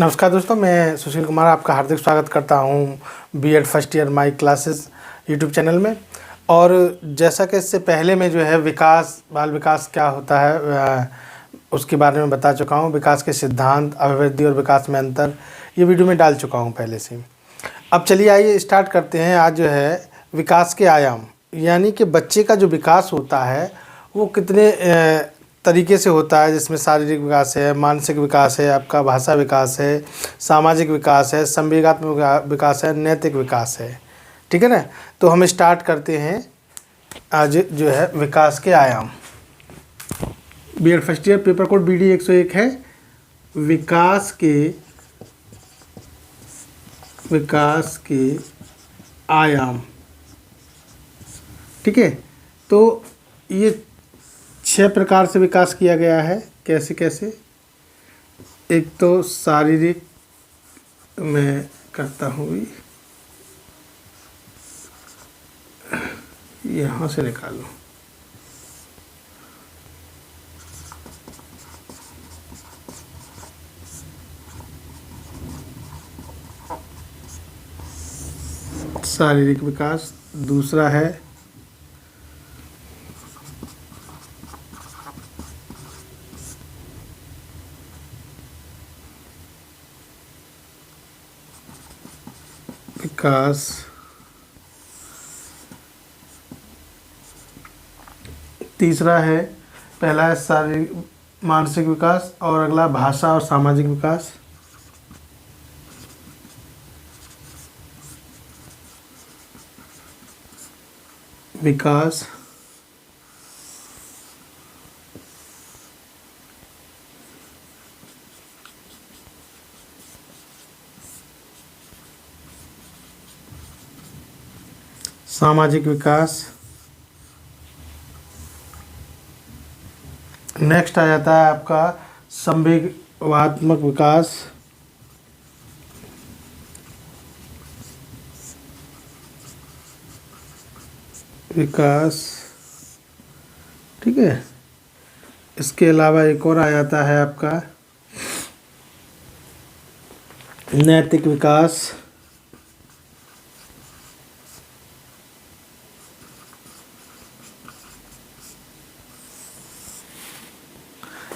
नमस्कार दोस्तों, मैं सुशील कुमार आपका हार्दिक स्वागत करता हूं BEd first year my classes YouTube channel में। और जैसा कि इससे पहले मैं जो है बाल विकास क्या होता है उसके बारे में बता चुका हूं। विकास के सिद्धांत, अभिवृद्धि और विकास में अंतर, ये वीडियो में डाल चुका हूं पहले से। अब चलिए आइए स्टार्ट करते हैं। आज जो है विकास के आयाम, यानी कि बच्चे का जो विकास होता है वो कितने तरीके से होता है, जिसमें शारीरिक विकास है, मानसिक विकास है, आपका भाषा विकास है, सामाजिक विकास है, संवेगात्मक विकास है, नैतिक विकास है। ठीक है ना। तो हम स्टार्ट करते हैं। आज जो है विकास के आयाम, BEd first year paper code BD 101 है। विकास के आयाम। ठीक है। तो ये 6 प्रकार से विकास किया गया है। कैसे कैसे? एक तो शारीरिक, मैं करता हूँ यहाँ से निकालो। शारीरिक विकास। दूसरा है विकास तीसरा है, पहला है शारीरिक मानसिक विकास और अगला भाषा और सामाजिक विकास। विकास सामाजिक विकास। नेक्स्ट आ जाता है आपका संवेगात्मक विकास। ठीक है। इसके अलावा एक और आ जाता है आपका नैतिक विकास।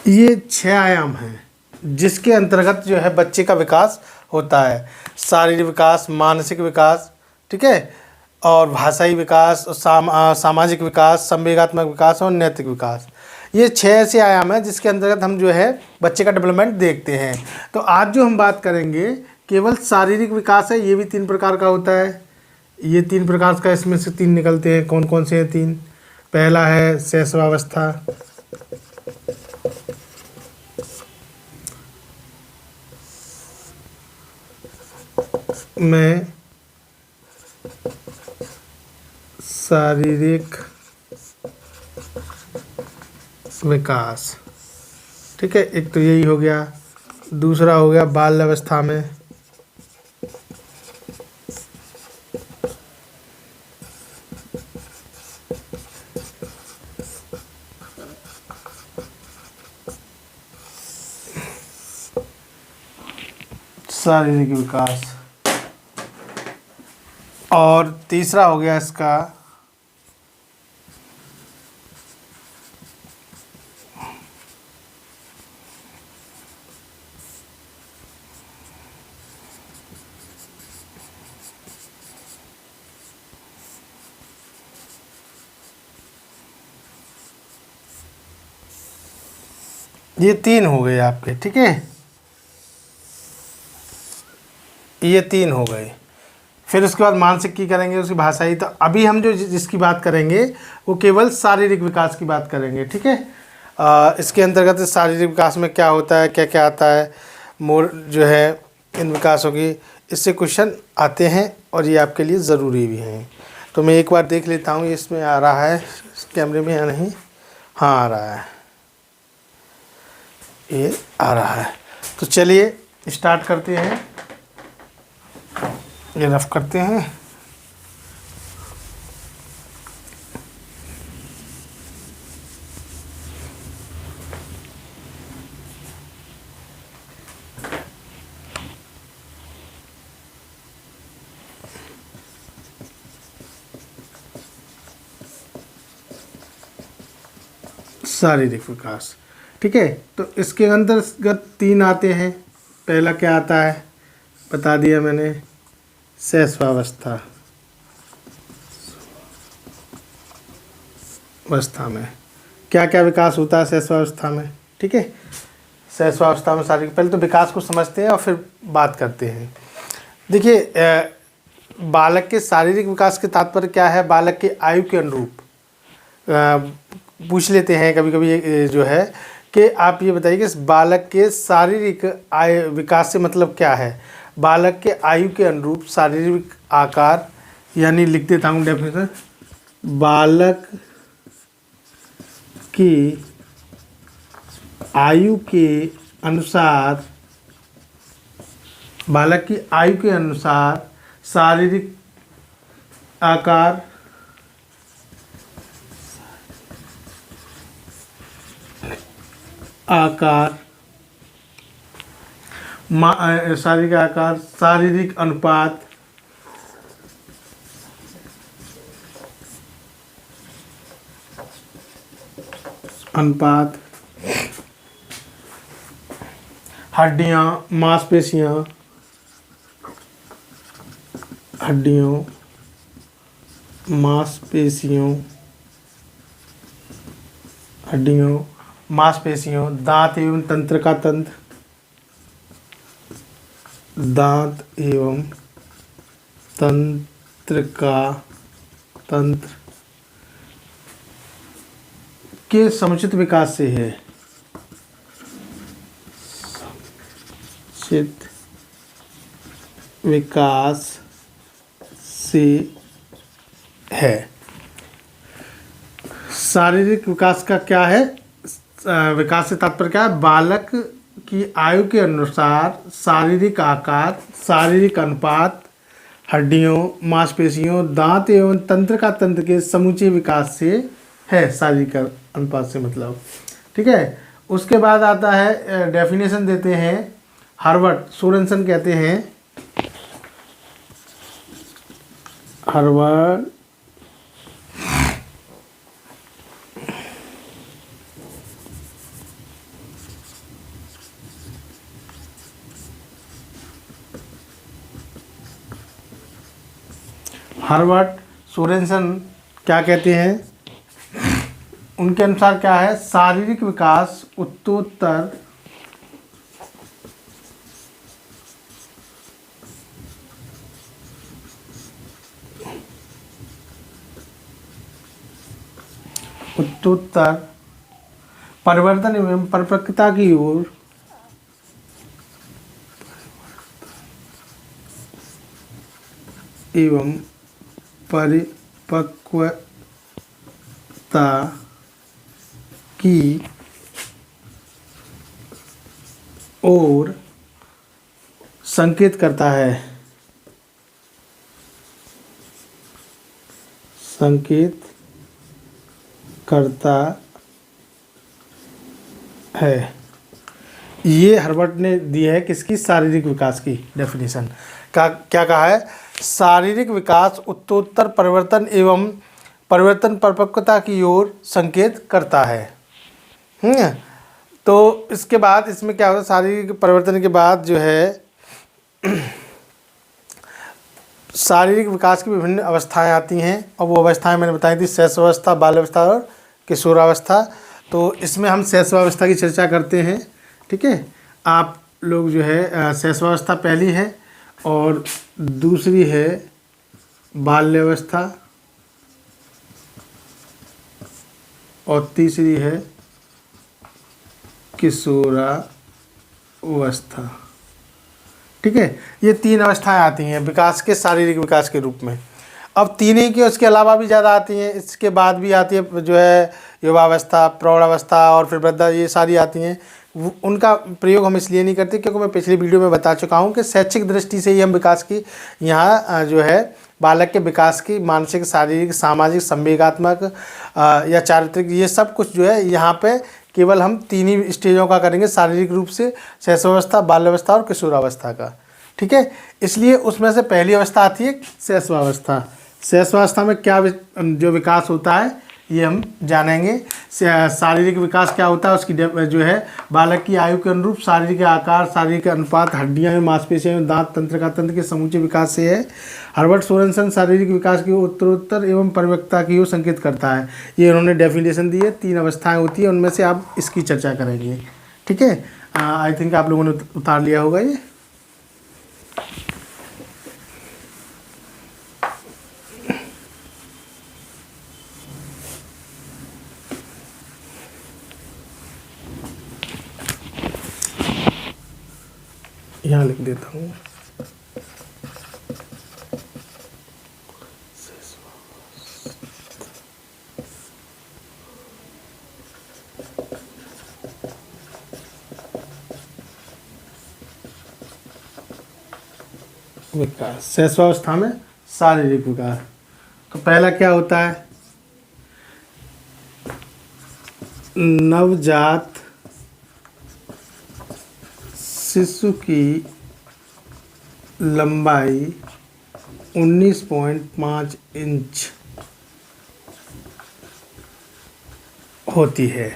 ये 6 आयाम हैं जिसके अंतर्गत जो है बच्चे का विकास होता है। शारीरिक विकास, मानसिक विकास, ठीक है, और भाषाई विकास, सामाजिक विकास, संवेगात्मक विकास और नैतिक विकास। ये 6 ऐसे आयाम हैं जिसके अंतर्गत हम जो है बच्चे का डेवलपमेंट देखते हैं। तो आज जो हम बात करेंगे केवल शारीरिक विकास है। ये भी 3 प्रकार का होता है। ये 3 प्रकार का, इसमें से 3 निकलते हैं। कौन कौन से हैं 3? पहला है शैशवावस्था में शारीरिक विकास। ठीक है, एक तो यही हो गया। दूसरा हो गया बाल्यावस्था में शारीरिक विकास। और तीसरा हो गया इसका ये 3 हो गए आपके। ठीक है, ये 3 हो गए। फिर उसके बाद मानसिक की करेंगे, उसकी भाषाई। तो अभी हम जो जिसकी बात करेंगे वो केवल शारीरिक विकास की बात करेंगे। ठीक है। इसके अंतर्गत शारीरिक विकास में क्या होता है, क्या क्या आता है, मोर जो है इन विकासों की, इससे क्वेश्चन आते हैं और ये आपके लिए ज़रूरी भी हैं। तो मैं एक बार देख लेता हूँ इसमें आ रहा है कैमरे में या नहीं। हाँ, आ रहा है, ये आ रहा है। तो चलिए स्टार्ट करते हैं। ये रफ करते हैं। शारीरिक विकास। ठीक है, तो इसके अंतर्गत 3 आते हैं। पहला क्या आता है, बता दिया मैंने, शैशवावस्था। अवस्था में क्या क्या विकास होता है शैशवावस्था में। ठीक है, शैशवावस्था में शारीरिक, पहले तो विकास को समझते हैं और फिर बात करते हैं। देखिए, बालक के शारीरिक विकास के तात्पर्य क्या है, बालक के आयु के अनुरूप पूछ लेते हैं कभी कभी जो है कि आप ये बताइए कि बालक के शारीरिक आयु विकास से मतलब क्या है। बालक के आयु के अनुरूप शारीरिक आकार, यानी लिख देता हूँ डेफिनेशन, बालक की आयु के अनुसार, बालक की आयु के अनुसार शारीरिक आकार, शारीरिक आकार, शारीरिक अनुपात, हड्डियाँ, मांसपेशियाँ, मांसपेशियों, दांत एवं तंत्र का तंत्र, दांत एवं तंत्र का तंत्र के समुचित विकास से है। समुचित विकास से है। शारीरिक विकास का क्या है, विकास से तात्पर्य क्या है, बालक की आयु के अनुसार शारीरिक आकार, शारीरिक अनुपात, हड्डियों, मांसपेशियों, दांत एवं तंत्र का तंत्र के समूचे विकास से है, शारीरिक अनुपात से मतलब। ठीक है, उसके बाद आता है, डेफिनेशन देते हैं हर्बर्ट सोरेनसन कहते हैं, हर्बर्ट सोरेनसन क्या कहते हैं, उनके अनुसार क्या है, शारीरिक विकास उत्तरोत्तर परिवर्तन एवं परिपक्वता की ओर एवं परिपक्वता की ओर संकेत करता है, संकेत करता है। ये हर्बर्ट ने दी है किसकी, शारीरिक विकास की डेफिनेशन का। क्या कहा है, शारीरिक विकास उत्तरोत्तर परिवर्तन एवं परिवर्तन परिपक्वता की ओर संकेत करता है। तो इसके बाद इसमें क्या होता है, शारीरिक परिवर्तन के बाद जो है शारीरिक विकास की विभिन्न अवस्थाएं आती हैं, और वो अवस्थाएं मैंने बताई थी, शैशवावस्था, बाल्यावस्था और किशोरावस्था। तो इसमें हम शैशवावस्था की चर्चा करते हैं। ठीक है, आप लोग जो है शैशवावस्था पहली है और दूसरी है बाल्यावस्था और तीसरी है किशोरावस्था। ठीक है, ये 3 अवस्थाएं आती हैं विकास के, शारीरिक विकास के रूप में। अब 3 ही की, उसके अलावा भी ज़्यादा आती हैं, इसके बाद भी आती है जो है युवावस्था, प्रौढ़ावस्था और फिर वृद्धा, ये सारी आती हैं। उनका प्रयोग हम इसलिए नहीं करते क्योंकि मैं पिछली वीडियो में बता चुका हूँ कि शैक्षिक दृष्टि से ही हम विकास की, यहाँ जो है बालक के विकास की मानसिक, शारीरिक, सामाजिक, संवेगात्मक या चारित्रिक, ये सब कुछ जो है यहाँ पे केवल हम 3 ही स्टेजों का करेंगे शारीरिक रूप से, शैशवावस्था, बाल्यावस्था और किशोरावस्था का। ठीक है, इसलिए उसमें से पहली अवस्था आती है शैशवावस्था। शैशवावस्था में क्या जो विकास होता है ये हम जानेंगे। शारीरिक विकास क्या होता है, उसकी जो है बालक की आयु के अनुरूप शारीरिक आकार, शारीरिक अनुपात, हड्डियां एवं मांसपेशियां एवं दांत, तंत्रिका तंत्र के समूचे विकास से है। हर्बर्ट सोरेनसन शारीरिक विकास की उत्तरोत्तर एवं परिपक्वता की ओर संकेत करता है। ये उन्होंने डेफिनेशन दी है। 3 अवस्थाएं होती है, उनमें से आप इसकी चर्चा करेंगे। ठीक है, आई थिंक आप लोगों ने उतार लिया होगा ये। यहाँ लिख देता हूँ। विकास, शैशवावस्था में शारीरिक विकास। तो पहला क्या होता है, नवजात शिशु की लंबाई 19.5 इंच होती है।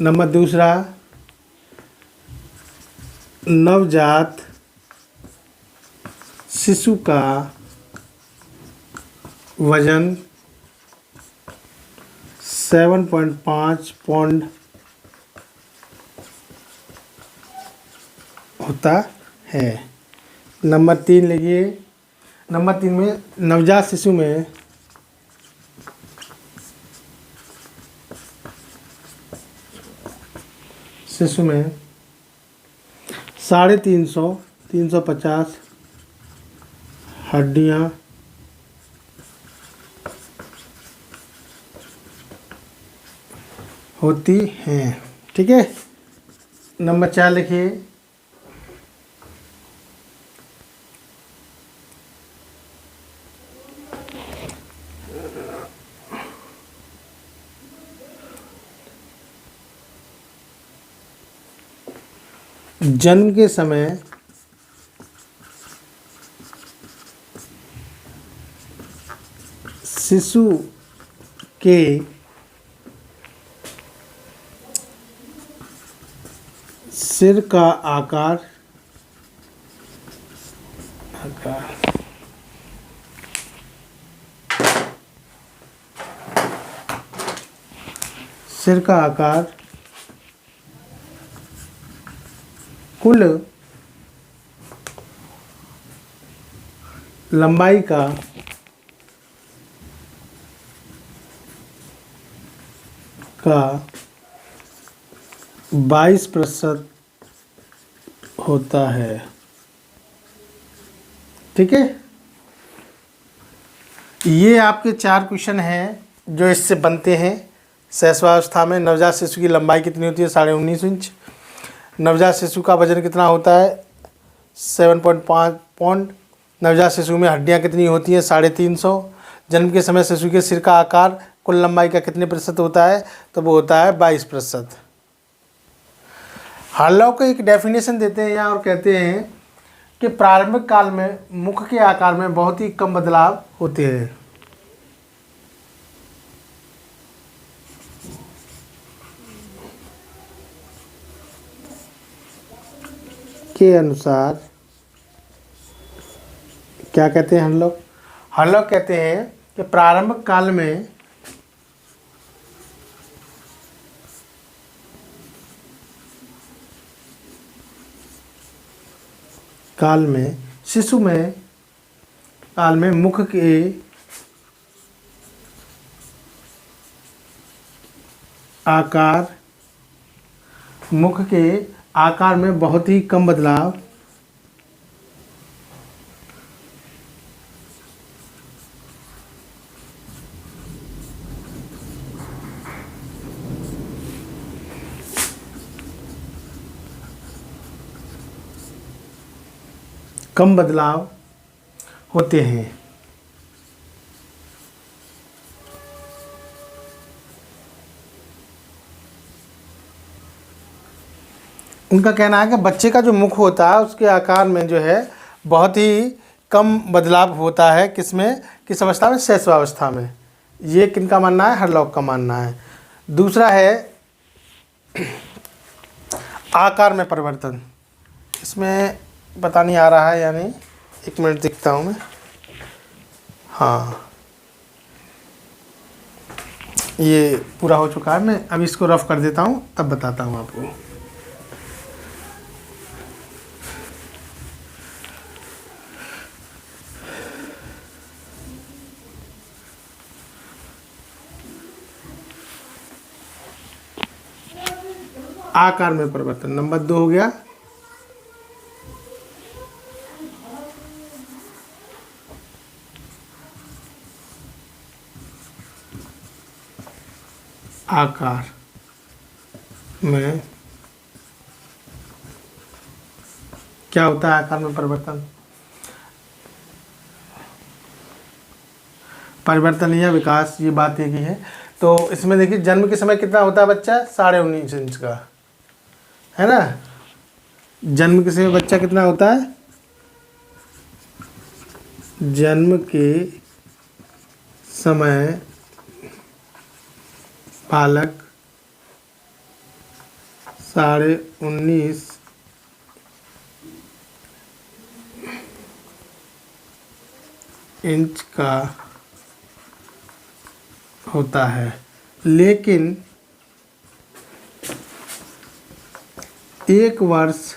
नंबर दूसरा, नवजात शिशु का वजन 7.5 पौंड होता है। नंबर 3 लिखिए। नंबर 3 में नवजात शिशु में में 350 350 हड्डियां होती हैं। ठीक है। नंबर 4 लिखिए। जन्म के समय शिशु के सिर का आकार कुल लंबाई का 22% होता है। ठीक है। ये आपके 4 क्वेश्चन हैं जो इससे बनते हैं। शैशवावस्था में नवजात शिशु की लंबाई कितनी होती है? 19.5 इंच। नवजात शिशु का वजन कितना होता है? 7.5 पौंड। नवजात शिशु में हड्डियां कितनी होती हैं? 350। जन्म के समय शिशु के सिर का आकार कुल लंबाई का कितने प्रतिशत होता है? तो वो होता है 22%। हार्लॉक को एक डेफिनेशन देते हैं यहाँ और कहते हैं कि प्रारंभिक काल में मुख के आकार में बहुत ही कम बदलाव होते हैं। के अनुसार क्या कहते हैं हार्लॉक? हार्लॉक कहते हैं कि प्रारंभिक काल में शिशु में मुख के आकार में बहुत ही कम बदलाव होते हैं। उनका कहना है कि बच्चे का जो मुख होता है उसके आकार में जो है बहुत ही कम बदलाव होता है। किस अवस्था में? शैशवावस्था में। ये किनका मानना है? हरलॉक का मानना है। दूसरा है आकार में परिवर्तन। इसमें पता नहीं आ रहा है या नहीं, 1 मिनट देखता हूँ मैं। हाँ, ये पूरा हो चुका है। मैं अब इसको रफ कर देता हूँ, तब बताता हूँ आपको। आकार में परिवर्तन नंबर 2 हो गया। आकार में क्या होता है? आकार में परिवर्तन, परिवर्तन या विकास, ये बात एक ही है। तो इसमें देखिए, जन्म के समय कितना होता है बच्चा? 19.5 इंच का, है ना। जन्म के समय बच्चा कितना होता है? जन्म के समय बालक 19.5 इंच का होता है, लेकिन 1 वर्ष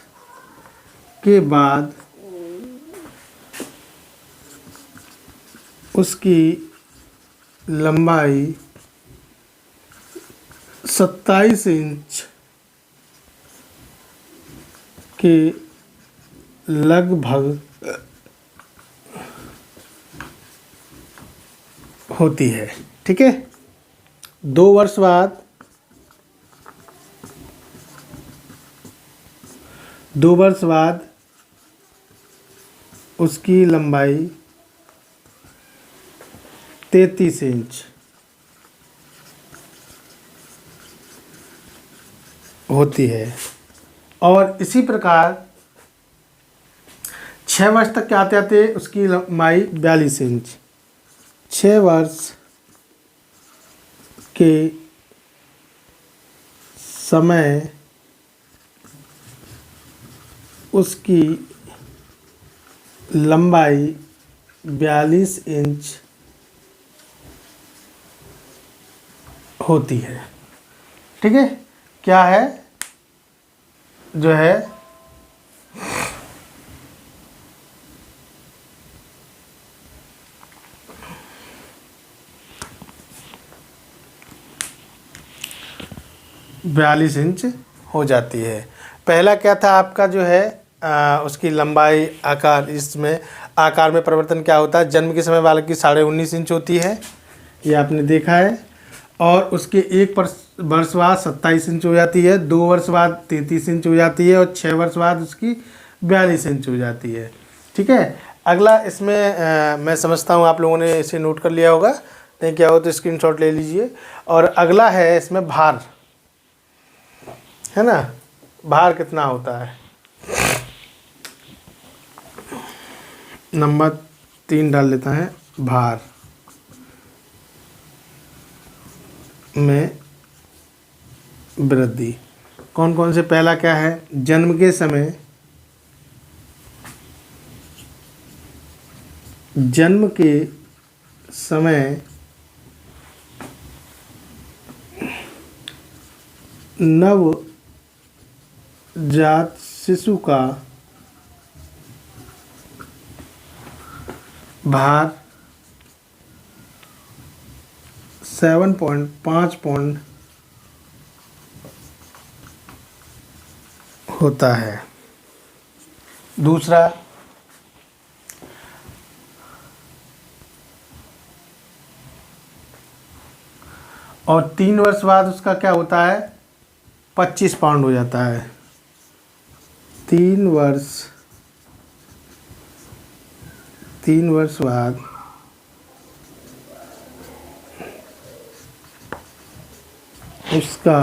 के बाद उसकी लंबाई 27 इंच के लगभग होती है। ठीक है। 2 वर्ष बाद 2 वर्ष बाद उसकी लंबाई 33 इंच होती है। और इसी प्रकार 6 वर्ष तक के आते आते उसकी लंबाई 42 इंच। 6 वर्ष के समय उसकी लंबाई 42 इंच होती है। ठीक है। क्या है जो है बयालीस इंच हो जाती है। पहला क्या था आपका जो है उसकी लंबाई आकार, इसमें आकार में परिवर्तन क्या होता है? जन्म के समय बालक की 19.5 इंच होती है, ये आपने देखा है। और उसके 1 वर्ष बाद 27 इंच हो जाती है, 2 वर्ष बाद 33 इंच हो जाती है और 6 वर्ष बाद उसकी 42 इंच हो जाती है। ठीक है। अगला इसमें मैं समझता हूँ आप लोगों ने इसे नोट कर लिया होगा, नहीं क्या हो तो स्क्रीनशॉट ले लीजिए। और अगला है इसमें भार, है ना। भार कितना होता है? नंबर 3 डाल देता है, भार में वृद्धि। कौन कौन से? पहला क्या है? जन्म के समय, जन्म के समय नवजात शिशु का भार 7.5 पाउंड होता है। दूसरा, और 3 वर्ष बाद उसका क्या होता है? 25 पाउंड हो जाता है। 3 वर्ष बाद उसका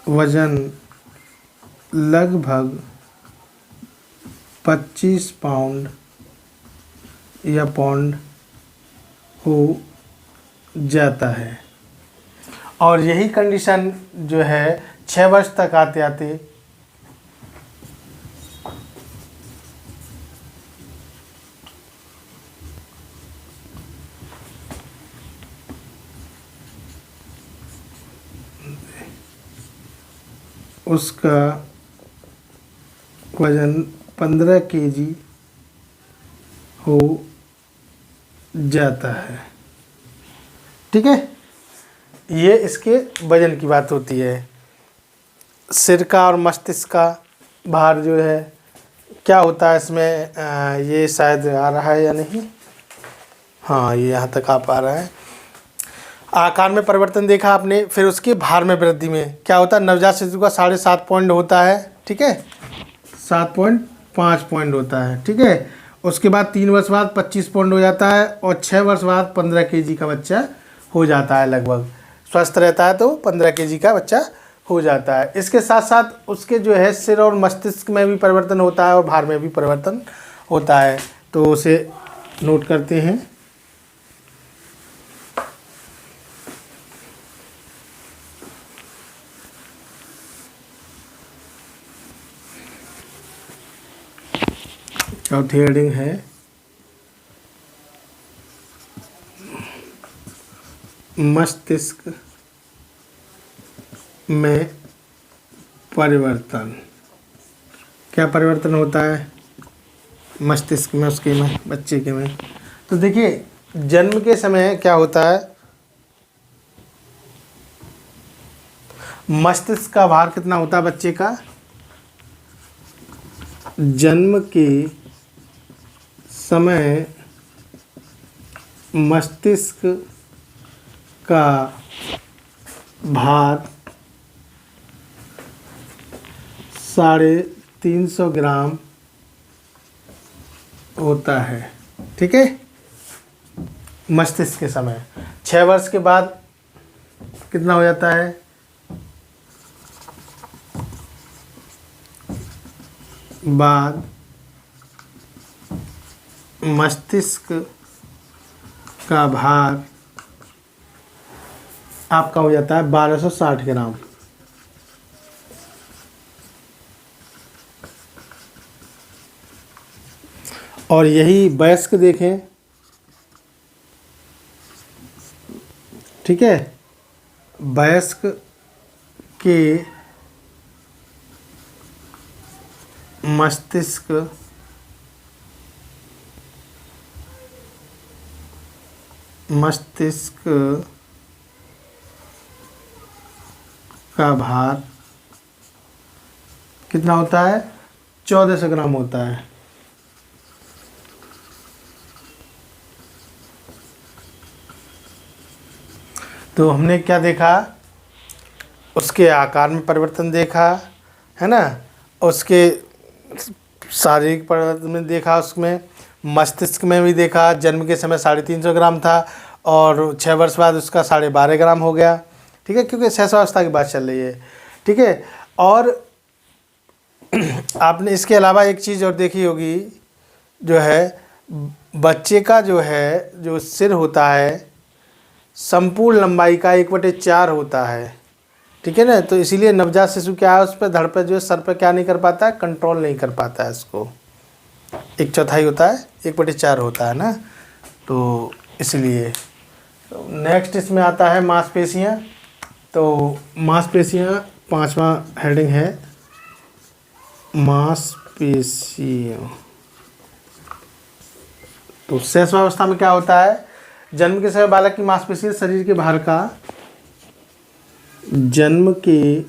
वजन लगभग 25 पाउंड या पौंड हो जाता है। और यही कंडीशन जो है 6 वर्ष तक आते आते उसका वजन 15 केजी हो जाता है। ठीक है, ये इसके वजन की बात होती है। सिर का और मस्तिष्क का भार जो है क्या होता है इसमें, ये शायद आ रहा है या नहीं, हाँ ये यहाँ तक आ पा रहा है। आकार में परिवर्तन देखा आपने, फिर उसके भार में वृद्धि में क्या होता है, नवजात शिशु का 7.5 पॉइंट होता है। ठीक है, 7.5 पॉइंट होता है। ठीक है, उसके बाद 3 वर्ष बाद 25 पॉइंट हो जाता है, और 6 वर्ष बाद 15 केजी का बच्चा हो जाता है। लगभग स्वस्थ रहता है तो 15 केजी का बच्चा हो जाता है। इसके साथ साथ उसके जो है सिर और मस्तिष्क में भी परिवर्तन होता है और भार में भी परिवर्तन होता है, तो उसे नोट करते हैं। चौथी हेडिंग है मस्तिष्क में परिवर्तन। क्या परिवर्तन होता है मस्तिष्क में, उसके में, बच्चे के में? तो देखिए, जन्म के समय क्या होता है, मस्तिष्क का भार कितना होता है बच्चे का? जन्म के समय मस्तिष्क का भार 350 ग्राम होता है। ठीक है, मस्तिष्क के समय। 6 वर्ष के बाद कितना हो जाता है? बाद मस्तिष्क का भार आपका हो जाता है 1260 ग्राम। और यही वयस्क देखें, ठीक है, वयस्क के मस्तिष्क का भार कितना होता है? 1400 ग्राम होता है। तो हमने क्या देखा, उसके आकार में परिवर्तन देखा है ना, उसके शारीरिक परिवर्तन में देखा, उसमें मस्तिष्क में भी देखा। जन्म के समय 350 ग्राम था और 6 वर्ष बाद उसका 12.5 ग्राम हो गया। ठीक है, क्योंकि शैशवावस्था की बात चल रही है। ठीक है, और आपने इसके अलावा एक चीज़ और देखी होगी, जो है बच्चे का जो है जो सिर होता है संपूर्ण लंबाई का 1/4 होता है। ठीक है ना, तो इसीलिए नवजात शिशु क्या है, उस पर धड़ पर जो है सर पर क्या नहीं कर पाता है, कंट्रोल नहीं कर पाता है। इसको 1/4 होता है, 1/4 होता है ना, तो इसलिए। तो नेक्स्ट इसमें आता है मांसपेशियाँ। तो मांसपेशियाँ 5वां हेडिंग है मांसपेशियों। तो शैशवावस्था में क्या होता है, जन्म के समय बालक की मांसपेशियाँ शरीर के भार का जन्म के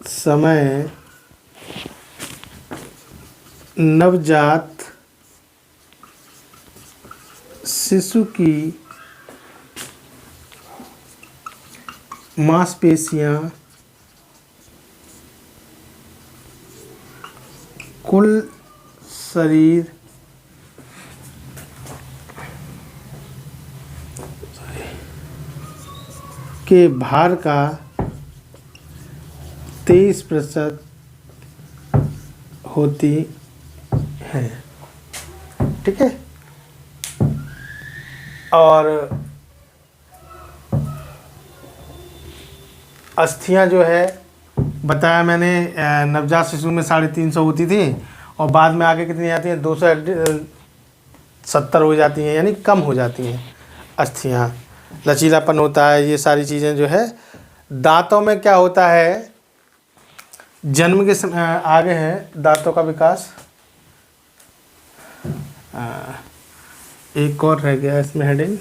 समय नवजात शिशु की मांसपेशियाँ कुल शरीर के भार का 23% होती है। ठीक है, और अस्थियां जो है बताया मैंने, नवजात शिशु में 350 होती थी और बाद में आगे कितनी आती हैं, 270 हो जाती हैं, यानी कम हो जाती हैं अस्थियां। लचीलापन होता है, ये सारी चीज़ें जो है। दांतों में क्या होता है, जन्म के समय आगे है दांतों का विकास। एक और रह गया इसमें हेडिंग,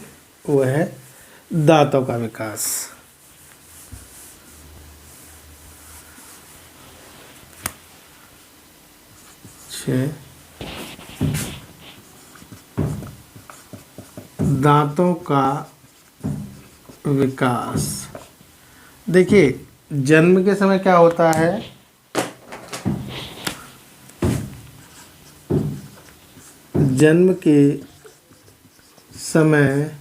वो है दांतों का विकास। दांतों का विकास। देखिए जन्म के समय क्या होता है, जन्म के समय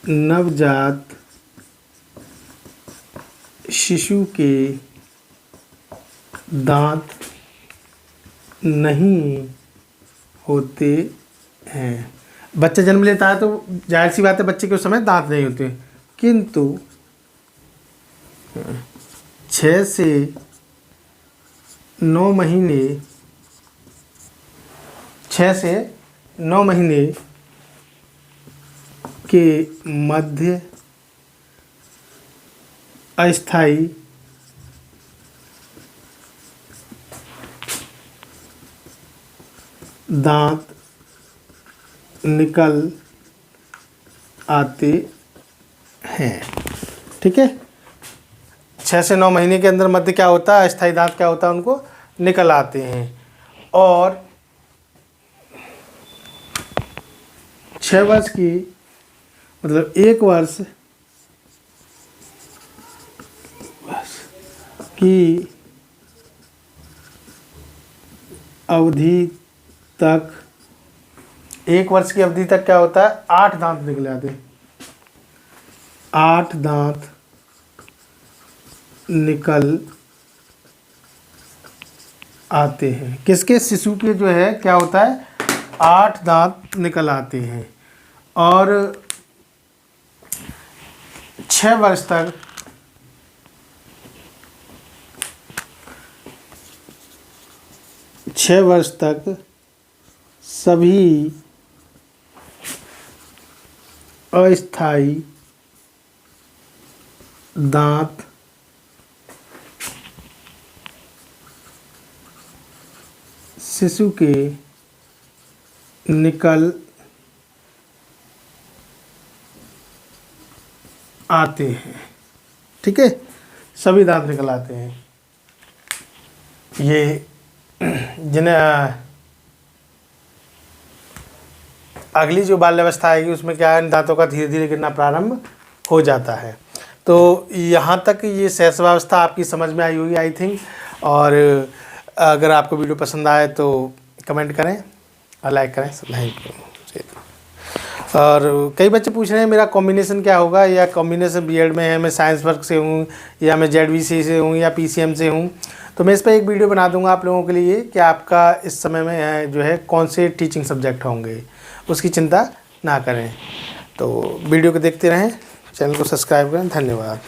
नवजात शिशु के दांत नहीं होते हैं। बच्चा जन्म लेता है तो जाहिर सी बात है बच्चे के उस समय दांत नहीं होते, किंतु 6 से 9 महीने 6 से 9 महीने के मध्य अस्थायी दांत निकल आते हैं। ठीक है, 6 से 9 महीने के अंदर मध्य क्या होता है, अस्थायी दांत क्या होता है, उनको निकल आते हैं। और 6 वर्ष की मतलब 1 वर्ष की अवधि तक, 1 वर्ष की अवधि तक क्या होता है, 8 दांत निकल आते हैं। 8 दांत निकल आते हैं। किसके, शिशु के जो है क्या होता है, 8 दांत निकल आते हैं। और 6 वर्ष तक 6 वर्ष तक सभी अस्थायी दांत शिशु के निकल आते हैं। ठीक है, सभी दांत निकल आते हैं। ये जिन्हें अगली जो बाल्यावस्था आएगी उसमें क्या है, दांतों का धीरे धीरे गिरना प्रारंभ हो जाता है। तो यहाँ तक ये शैशवावस्था आपकी समझ में आई होगी आई थिंक। और अगर आपको वीडियो पसंद आए तो कमेंट करें और लाइक करें। Thank you. और कई बच्चे पूछ रहे हैं मेरा कॉम्बिनेशन क्या होगा, या कॉम्बिनेशन बीएड में है, मैं साइंस वर्क से हूँ या मैं जेडवीसी से हूँ या पीसीएम से हूँ। तो मैं इस पर एक वीडियो बना दूंगा आप लोगों के लिए कि आपका इस समय में जो है कौन से टीचिंग सब्जेक्ट होंगे, उसकी चिंता ना करें। तो वीडियो को देखते रहें, चैनल को सब्सक्राइब करें। धन्यवाद।